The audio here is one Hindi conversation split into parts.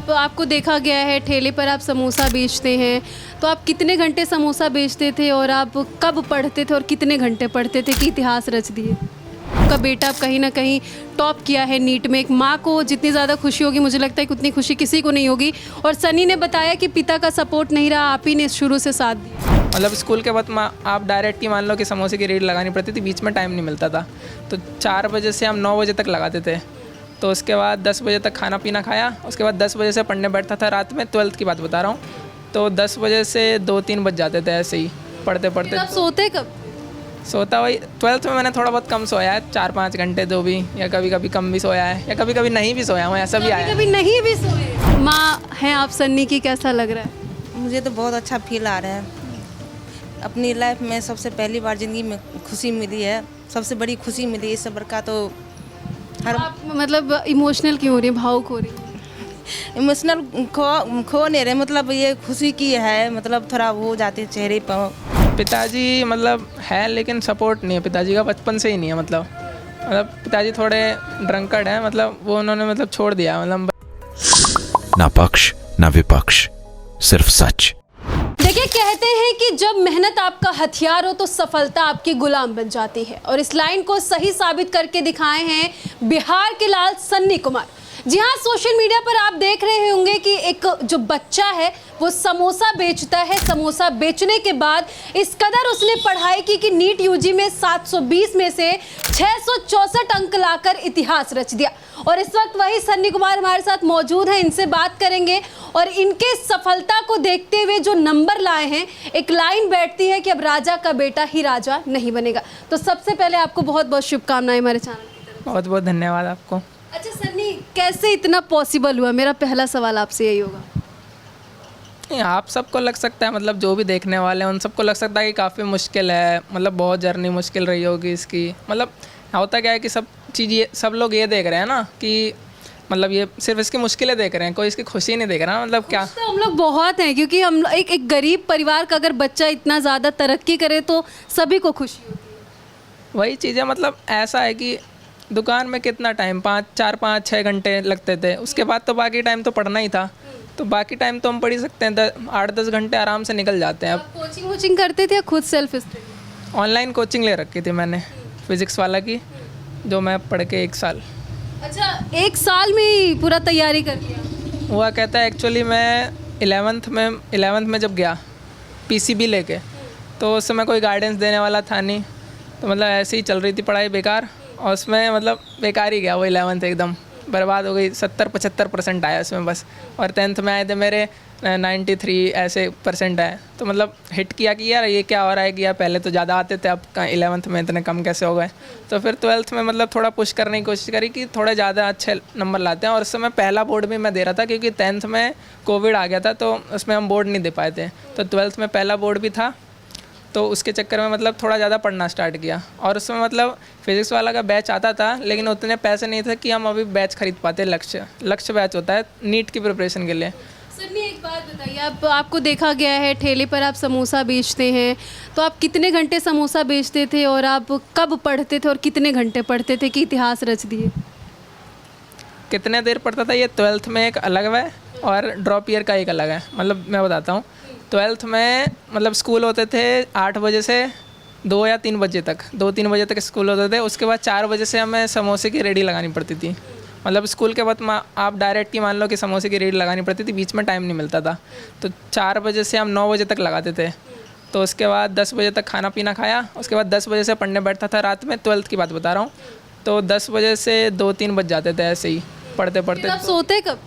अब आपको देखा गया है ठेले पर आप समोसा बेचते हैं, तो आप कितने घंटे समोसा बेचते थे और आप कब पढ़ते थे और कितने घंटे पढ़ते थे कि इतिहास रच दिए? आपका बेटा अब कहीं ना कहीं टॉप किया है नीट में। एक माँ को जितनी ज़्यादा खुशी होगी, मुझे लगता है कि उतनी खुशी किसी को नहीं होगी। और सनी ने बताया कि पिता का सपोर्ट नहीं रहा, आप ही ने शुरू से साथ दिया। मतलब स्कूल के बाद आप डायरेक्ट ही मान लो कि समोसे की रेड लगानी पड़ती थी, बीच में टाइम नहीं मिलता था। तो 4 बजे से हम 9 बजे तक लगाते थे। तो उसके बाद 10 बजे तक खाना पीना खाया, उसके बाद 10 बजे से पढ़ने बैठता था रात में, 12th की बात बता रहा हूँ। तो 10 बजे से 2-3 बज जाते थे ऐसे ही पढ़ते पढ़ते। आप सोते कब? सोता वही 12th में मैंने थोड़ा बहुत कम सोया है, 4-5 घंटे जो भी, या कभी कभी कम भी सोया है, या कभी कभी नहीं भी सोया हूँ, ऐसा भी आया है। कभी नहीं भी सोए। माँ हैं आप सन्नी की, कैसा लग रहा है? मुझे तो बहुत अच्छा फील आ रहा है। अपनी लाइफ में सबसे पहली बार ज़िंदगी में खुशी मिली है, सबसे बड़ी खुशी मिली। इस सबर का तो हर आप मतलब इमोशनल क्यों हो रही है, भावुक हो रही है? इमोशनल खो नहीं रहे, मतलब ये खुशी की है, मतलब थोड़ा वो जाते चेहरे पर। पिताजी मतलब है, लेकिन सपोर्ट नहीं है पिताजी का, बचपन से ही नहीं है। मतलब पिताजी थोड़े ड्रंकर्ड हैं, मतलब वो उन्होंने मतलब छोड़ दिया। मतलब ना पक्ष ना विपक्ष, सिर्फ सच। देखिए, कहते हैं कि जब मेहनत आपका हथियार हो तो सफलता आपकी गुलाम बन जाती है, और इस लाइन को सही साबित करके दिखाए हैं बिहार के लाल सन्नी कुमार। जी हाँ, सोशल मीडिया पर आप देख रहे होंगे कि एक जो बच्चा है वो समोसा बेचता है। समोसा बेचने के बाद इस कदर उसने पढ़ाई की कि नीट यूजी में 720 में से 664 अंक लाकर इतिहास रच दिया। और इस वक्त वही सन्नी कुमार हमारे साथ मौजूद हैं, इनसे बात करेंगे और इनके सफलता को देखते हुए जो नंबर लाए हैं। एक लाइन बैठती है कि अब राजा का बेटा ही राजा नहीं बनेगा। तो सबसे पहले आपको बहुत बहुत शुभकामनाएं हमारे चैनल की तरफ। बहुत बहुत धन्यवाद आपको। अच्छा सन्नी, कैसे इतना पॉसिबल हुआ? मेरा पहला सवाल आपसे यही होगा। आप सबको लग सकता है, मतलब जो भी देखने वाले हैं उन सबको लग सकता है कि काफ़ी मुश्किल है, मतलब बहुत जर्नी मुश्किल रही होगी इसकी। मतलब होता क्या है कि सब लोग ये देख रहे हैं ना कि मतलब ये सिर्फ इसकी मुश्किलें देख रहे हैं, कोई इसकी खुशी नहीं देख रहा। मतलब क्या, तो हम लोग बहुत हैं, क्योंकि हम एक गरीब परिवार का अगर बच्चा इतना ज़्यादा तरक्की करे तो सभी को खुशी होती है। वही चीज़ है। मतलब ऐसा है कि दुकान में कितना टाइम, 4-5-6 घंटे लगते थे, उसके बाद तो बाकी टाइम तो पढ़ना ही था। तो बाकी टाइम तो हम पढ़ ही सकते हैं, 8-10 घंटे आराम से निकल जाते हैं। अब कोचिंग वोचिंग करते थे या खुद सेल्फ स्टडी? ऑनलाइन कोचिंग ले रखी थी मैंने फिज़िक्स वाला की, जो मैं पढ़ के 1 साल। अच्छा, 1 साल में ही पूरा तैयारी कर लिया? हुआ कहता है एक्चुअली मैं 11th में जब गया पीसीबी लेके, तो उस समय कोई गाइडेंस देने वाला था नहीं। तो मतलब ऐसे ही चल रही थी पढ़ाई बेकार, और उसमें मतलब बेकार ही गया वो 11th, एकदम बर्बाद हो गई। 70-75% आया उसमें बस। और 10th में आए थे मेरे 93 ऐसे परसेंट आए। तो मतलब हिट किया कि यार ये क्या हो रहा है कि यार पहले तो ज़्यादा आते थे, अब 11th में इतने कम कैसे हो गए। तो फिर 12th में मतलब थोड़ा पुश करने की कोशिश करी कि थोड़े ज़्यादा अच्छे नंबर लाते हैं। और उस समय पहला बोर्ड भी मैं दे रहा था, क्योंकि 10th में कोविड आ गया था, तो उसमें हम बोर्ड नहीं दे पाए थे। तो 12th में पहला बोर्ड भी था, तो उसके चक्कर में मतलब थोड़ा ज़्यादा पढ़ना स्टार्ट किया। और उसमें मतलब फिज़िक्स वाला का बैच आता था, लेकिन उतने पैसे नहीं थे कि हम अभी बैच खरीद पाते। लक्ष्य बैच होता है नीट की प्रिपरेशन के लिए। सन्नी, एक बात बताइए, आपको देखा गया है ठेले पर आप समोसा बेचते हैं, तो आप कितने घंटे समोसा बेचते थे और आप कब पढ़ते थे और कितने घंटे पढ़ते थे कि इतिहास रच दिए? कितने देर पढ़ता था ये 12th में एक अलग है, और ड्रॉप ईयर का एक अलग है। मतलब मैं बताता हूँ, 12th में मतलब स्कूल होते थे 8 बजे से 2 या 3 बजे तक, 2-3 बजे तक स्कूल होते थे। उसके बाद 4 बजे से हमें समोसे की रेडी लगानी पड़ती थी। मतलब स्कूल के बाद आप डायरेक्ट ही मान लो कि समोसे की रेडी लगानी पड़ती थी, बीच में टाइम नहीं मिलता था। तो 4 बजे से हम 9 बजे तक लगाते थे। तो उसके बाद 10 बजे तक खाना पीना खाया, उसके बाद 10 बजे से पढ़ने बैठता था रात में, 12th की बात बता रहा हूँ। तो 10 बजे से 2-3 बज जाते थे ऐसे ही पढ़ते पढ़ते। आप सोते कब?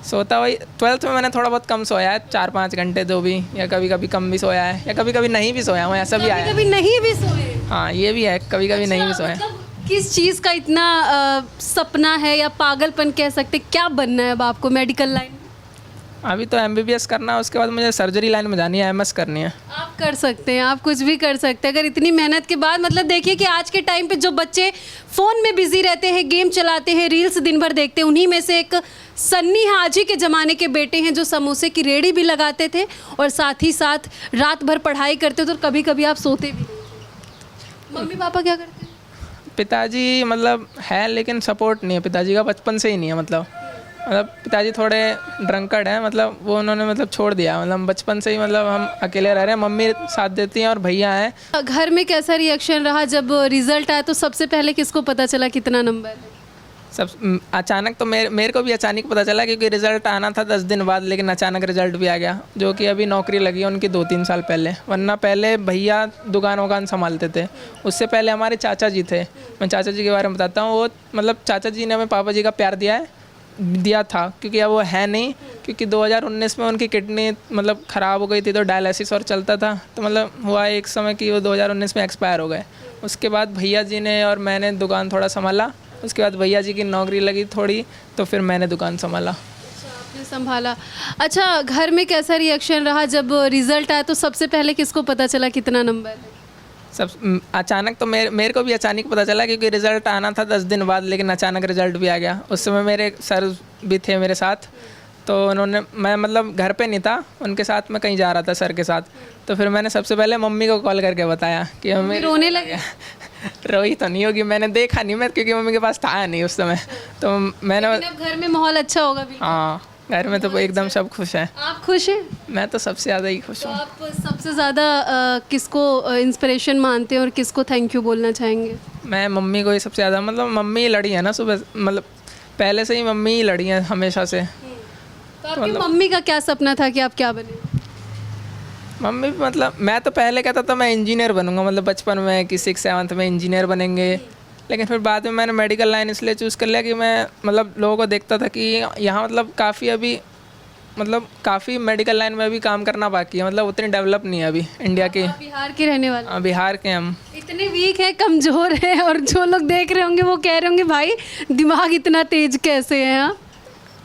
सोता वही 12th में मैंने थोड़ा बहुत कम सोया है, 4-5 घंटे जो भी, या कभी कभी कम भी सोया है, या कभी कभी नहीं भी सोया हूँ, ऐसा भी आया है। कभी नहीं भी सोए? हाँ, ये भी है, कभी कभी नहीं भी सोया। मतलब किस चीज़ का इतना सपना है या पागलपन कह सकते, क्या बनना है अब आपको मेडिकल लाइन? अभी तो MBBS करना है, उसके बाद मुझे सर्जरी लाइन में जानी है, MS करनी है। आप कर सकते हैं, आप कुछ भी कर सकते हैं अगर इतनी मेहनत के बाद। मतलब देखिए कि आज के टाइम पे जो बच्चे फ़ोन में बिजी रहते हैं, गेम चलाते हैं, रील्स दिन भर देखते हैं, उन्हीं में से एक सन्नी हाजी के ज़माने के बेटे हैं जो समोसे की रेडी भी लगाते थे और साथ ही साथ रात भर पढ़ाई करते थे, और कभी कभी आप सोते भी। मम्मी पापा क्या करते हैं? पिताजी मतलब है, लेकिन सपोर्ट नहीं है पिताजी का, बचपन से ही नहीं है। मतलब मतलब पिताजी थोड़े ड्रंकर्ड हैं, मतलब वो उन्होंने मतलब छोड़ दिया, मतलब बचपन से ही मतलब हम अकेले रह रहे हैं, मम्मी साथ देती हैं और भैया हैं। घर में कैसा रिएक्शन रहा जब रिजल्ट आया? तो सबसे पहले किसको पता चला कितना नंबर है? सब अचानक तो मेरे को भी अचानक पता चला, क्योंकि रिज़ल्ट आना था 10 दिन बाद, लेकिन अचानक रिज़ल्ट भी आ गया। जो कि अभी नौकरी लगी है उनकी 2-3 साल पहले, वरना पहले भैया दुकान वुकान संभालते थे। उससे पहले हमारे चाचा जी थे, मैं चाचा जी के बारे में बताता हूँ। वो मतलब चाचा जी ने हमें पापा जी का प्यार दिया था, क्योंकि अब वो है नहीं, क्योंकि 2019 में उनकी किडनी मतलब ख़राब हो गई थी, तो डायलिसिस और चलता था, तो मतलब हुआ एक समय कि वो 2019 में एक्सपायर हो गए। उसके बाद भैया जी ने और मैंने दुकान थोड़ा संभाला, उसके बाद भैया जी की नौकरी लगी थोड़ी, तो फिर मैंने दुकान संभाला। आपने संभाला। अच्छा, घर में कैसा रिएक्शन रहा जब रिजल्ट आया? तो सबसे पहले किसको पता चला कितना नंबर है? सब अचानक तो मेरे को भी अचानक पता चला, क्योंकि रिज़ल्ट आना था 10 दिन बाद, लेकिन अचानक रिज़ल्ट भी आ गया। उस समय मेरे सर भी थे मेरे साथ, तो मैं मतलब घर पे नहीं था, उनके साथ मैं कहीं जा रहा था सर के साथ। तो फिर मैंने सबसे पहले मम्मी को कॉल करके बताया कि मम्मी रोने लगे? रोई तो नहीं होगी, मैंने देखा नहीं, मैं क्योंकि मम्मी के पास था नहीं उस समय, तो मैंने लेकिन अब घर में माहौल अच्छा होगा बिल्कुल। हाँ, घर में तो एकदम सब खुश हैं। आप खुश हैं? मैं तो सबसे ज़्यादा ही खुश तो हूँ। आप सबसे ज़्यादा किसको इंस्पिरेशन मानते हैं और किसको थैंक यू बोलना चाहेंगे? मैं मम्मी को ही सबसे ज़्यादा, मतलब मम्मी ही लड़ी है ना सुबह, मतलब पहले से ही मम्मी ही लड़ी हैं हमेशा से। तो आपकी मम्मी का क्या सपना था कि आप क्या बने? मम्मी मतलब मैं तो पहले कहता था मैं इंजीनियर बनूंगा, मतलब बचपन में कि 6-7 में इंजीनियर बनेंगे, लेकिन फिर बाद में मैंने मेडिकल लाइन इसलिए चूज़ कर लिया कि मैं मतलब लोगों को देखता था कि यहाँ मतलब काफ़ी मेडिकल लाइन में भी काम करना बाकी है, मतलब उतनी डेवलप नहीं है अभी इंडिया की। आप बिहार के रहने वाले? बिहार के हम इतने वीक है, कमज़ोर है, और जो लोग देख रहे होंगे वो कह रहे होंगे भाई दिमाग इतना तेज कैसे है? हाँ,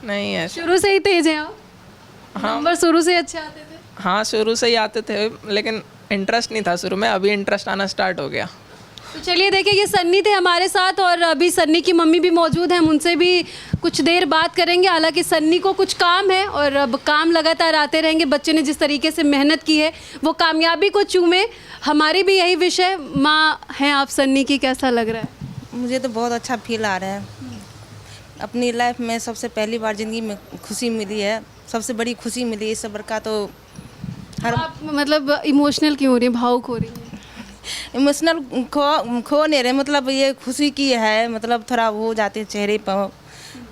नहीं है, शुरू से ही तेज है? हाँ, नंबर शुरू से अच्छे आते थे? हाँ शुरू से ही आते थे, लेकिन इंटरेस्ट नहीं था शुरू में, अभी इंटरेस्ट आना स्टार्ट हो गया। तो चलिए देखिए, ये सन्नी थे हमारे साथ, और अभी सन्नी की मम्मी भी मौजूद हैं, हम उनसे भी कुछ देर बात करेंगे। हालांकि सन्नी को कुछ काम है और अब काम लगातार आते रहेंगे। बच्चे ने जिस तरीके से मेहनत की है वो कामयाबी को चूमे, हमारी भी यही विषय। माँ हैं आप सन्नी की, कैसा लग रहा है? मुझे तो बहुत अच्छा फील आ रहा है। अपनी लाइफ में सबसे पहली बार ज़िंदगी में खुशी मिली है, सबसे बड़ी खुशी मिली। इस सबर का तो आप मतलब इमोशनल क्यों हो रही हैं, भावुक हो रही हैं? इमोशनल खो नहीं रहे, मतलब ये खुशी की है, मतलब थोड़ा हो जाते हैं चेहरे पर,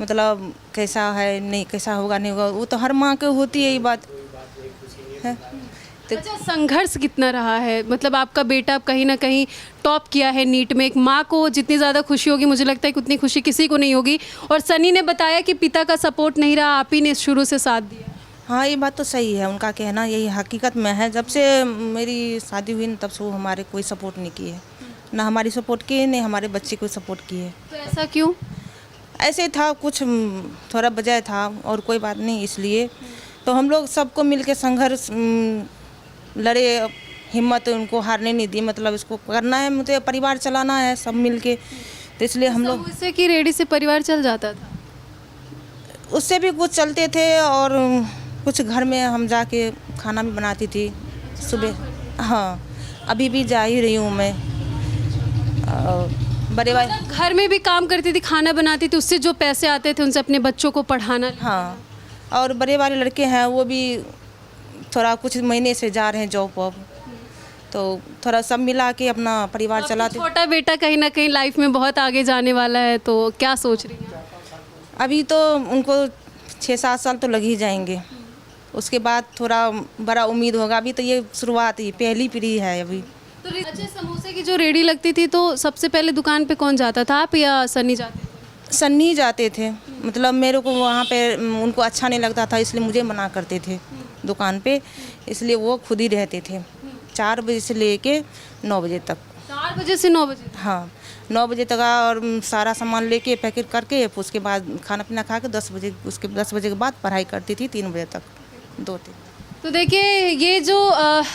मतलब कैसा है नहीं, कैसा होगा नहीं होगा, वो तो हर माँ के होती है ये बात है। तो अच्छा, संघर्ष कितना रहा है? मतलब आपका बेटा कहीं ना कहीं टॉप किया है नीट में, एक माँ को जितनी ज़्यादा खुशी होगी मुझे लगता है कि उतनी खुशी किसी को नहीं होगी। और सनी ने बताया कि पिता का सपोर्ट नहीं रहा, आप ही ने शुरू से साथ दिया। हाँ, ये बात तो सही है, उनका कहना यही हकीकत में है। जब से मेरी शादी हुई न तब से वो हमारे कोई सपोर्ट नहीं किए, ना हमारी सपोर्ट किए, नहीं हमारे बच्चे को सपोर्ट किए। तो ऐसा क्यों? ऐसे था, कुछ थोड़ा वजह था और कोई बात नहीं, इसलिए तो हम लोग सबको मिलके संघर्ष लड़े, हिम्मत उनको हारने नहीं दी। मतलब इसको करना है, मुझे परिवार चलाना है सब मिलके, तो इसलिए हम लोग। समोसे की रेडी से परिवार चल जाता था? उससे भी कुछ चलते थे, और कुछ घर में हम जाके खाना भी बनाती थी सुबह। हाँ, अभी भी जा ही रही हूँ मैं। बड़े भाई मतलब घर में भी काम करती थी, खाना बनाती थी, उससे जो पैसे आते थे उनसे अपने बच्चों को पढ़ाना। हाँ, और बड़े वाले लड़के हैं वो भी थोड़ा कुछ महीने से जा रहे हैं जॉब वॉब, तो थोड़ा सब मिला के अपना परिवार चलाते। छोटा बेटा कहीं ना कहीं लाइफ में बहुत आगे जाने वाला है, तो क्या सोच रही हैं? अभी तो उनको 6-7 साल तो लग ही जाएंगे, उसके बाद थोड़ा बड़ा उम्मीद होगा। अभी तो ये शुरुआत ही, पहली पीढ़ी है अभी। तो अच्छा, समोसे की जो रेडी लगती थी तो सबसे पहले दुकान पे कौन जाता था, आप या सन्नी जाते थे? सन्नी जाते थे, मतलब मेरे को वहाँ पे उनको अच्छा नहीं लगता था, इसलिए मुझे मना करते थे दुकान पे, इसलिए वो खुद ही रहते थे 4 बजे से लेके 9 बजे तक। 4 बजे से 9 बजे? हाँ, 9 बजे तक, और सारा सामान लेके पैकेट करके उसके बाद खाना पीना खा के 10 बजे, उसके 10 बजे के बाद पढ़ाई करती थी 3 बजे तक, 2-3। तो देखिए, ये जो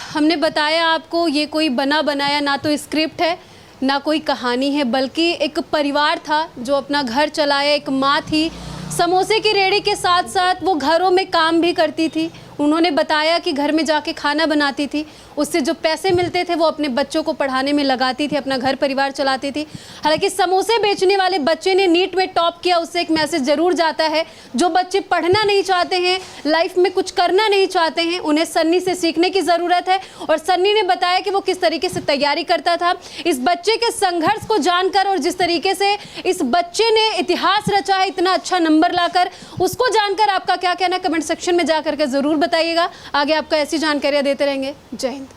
हमने बताया आपको, ये कोई बना बनाया ना तो स्क्रिप्ट है ना कोई कहानी है, बल्कि एक परिवार था जो अपना घर चलाया। एक माँ थी, समोसे की रेडी के साथ साथ वो घरों में काम भी करती थी, उन्होंने बताया कि घर में जाके खाना बनाती थी, उससे जो पैसे मिलते थे वो अपने बच्चों को पढ़ाने में लगाती थी, अपना घर परिवार चलाती थी। हालांकि समोसे बेचने वाले बच्चे ने नीट में टॉप किया, उससे एक मैसेज जरूर जाता है। जो बच्चे पढ़ना नहीं चाहते हैं, लाइफ में कुछ करना नहीं चाहते हैं, उन्हें सन्नी से सीखने की ज़रूरत है। और सन्नी ने बताया कि वो किस तरीके से तैयारी करता था। इस बच्चे के संघर्ष को जानकर और जिस तरीके से इस बच्चे ने इतिहास रचा है इतना अच्छा नंबर लाकर, उसको जानकर आपका क्या कहना कमेंट सेक्शन में जाकर के ज़रूर बताइएगा। आगे आपको ऐसी जानकारियाँ देते रहेंगे। जय हिंद।